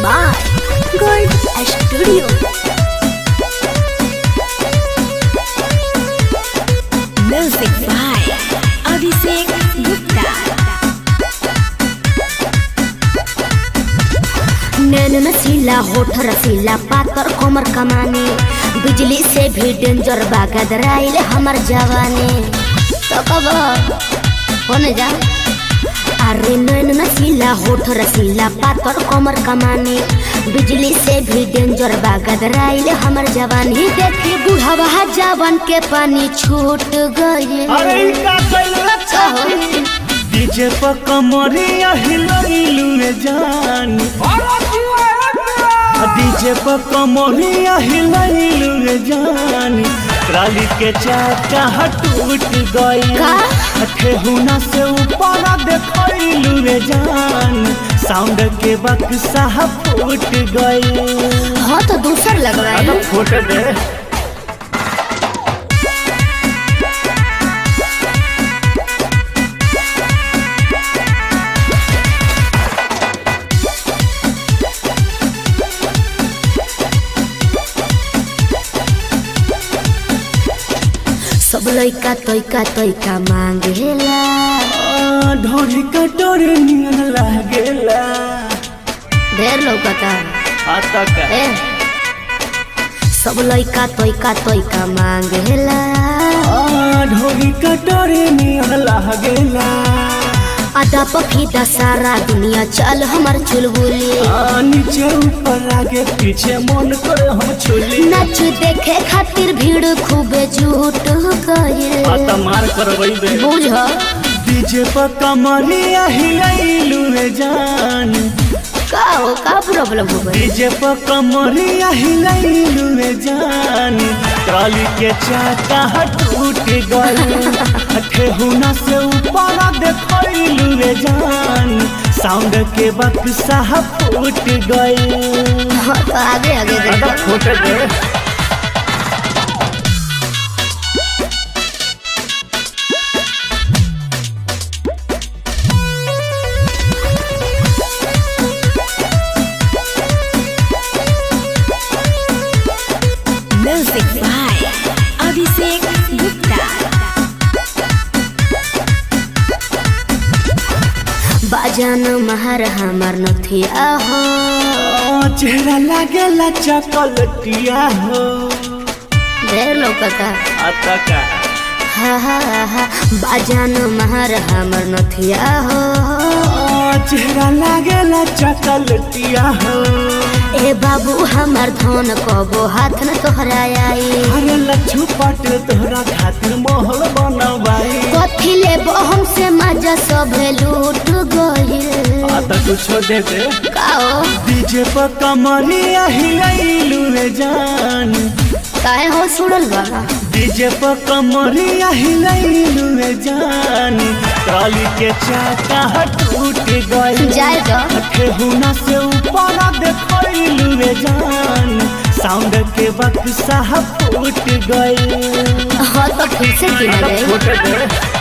by Gold Studio. Music by Abhishek Gupta. नैन नशीला होठ रसीला पातर कोमर कमाने बिजली से भी डेंजर बागदराइल हमर जवाने तो कब होने जा। अरे नैन नशीला होठ रसीला पातर कोमर कमाने बिजली से भी डेंजर बागदराइल हमर जवानी देखी बुढ़वा जवान के पानी छूट गए। अरे का कइला डीजे पर कमरिया हिलइलु रे जान डीजे पर कमरिया हिलइलु रे जान ट्राली के चाका टूट गई ठेहुना से ऊपर देखइलु रे जान साउंड के बक्सा फूट गई। हाँ तो दूसर लगवाए फूट दे सब लइका तोइका मांगेला ढोरी कटोरे नियन लागेला ढेर लौकता आता का ए सब लइका तोइका मांगेला ढोरी कटोरे नियन लागेला आधा पफीदा सारा दुनिया चल हमर चुलबुली नीचे ऊपर आगे पीछे मन करे हम छुली नाच देखे खातिर भीड़ खूबे जुट गए। आता मार करबई बे बुझ डीजे पर कमरिया हिलइलु रे जान का प्रॉब्लम हो गई। डीजे पर कमरिया हिलइलु रे जान ट्राली के चाका टूट गई ठेहुना से ऊपर देखइलु रे जान साउंड के बक्सा फूट गई। हाँ तो आगे देखो फूट दे Music by Abhishek Gupta. बाजान महर हमर नथिया हो चेहरा लागेला चॉकलेटिया हो ढेर लौकता आता का हा बाजान महर हमर नथिया हो चेहरा लागेला चॉकलेटिया हो ए बाबू हमर धन कबो हाथ न तोहरा आई अरे लच्छू पाटिल तोहरा खातिर महल बनवाई कथी लेबो हमसे मजा सब लूट गइल। आता कुछो दे दे काओ डीजे पर कमरिया हिलइलु रे जान काहे हो सुड़ल बा डीजे पर कमरिया हिलइलु रे जान ट्राली के चाका टूट गई जाए तो ठेहुना से ऊपर देखइलु रे जान साउंड के बक्सा फूट गई। हाँ तो फिर से किना गए फूट दे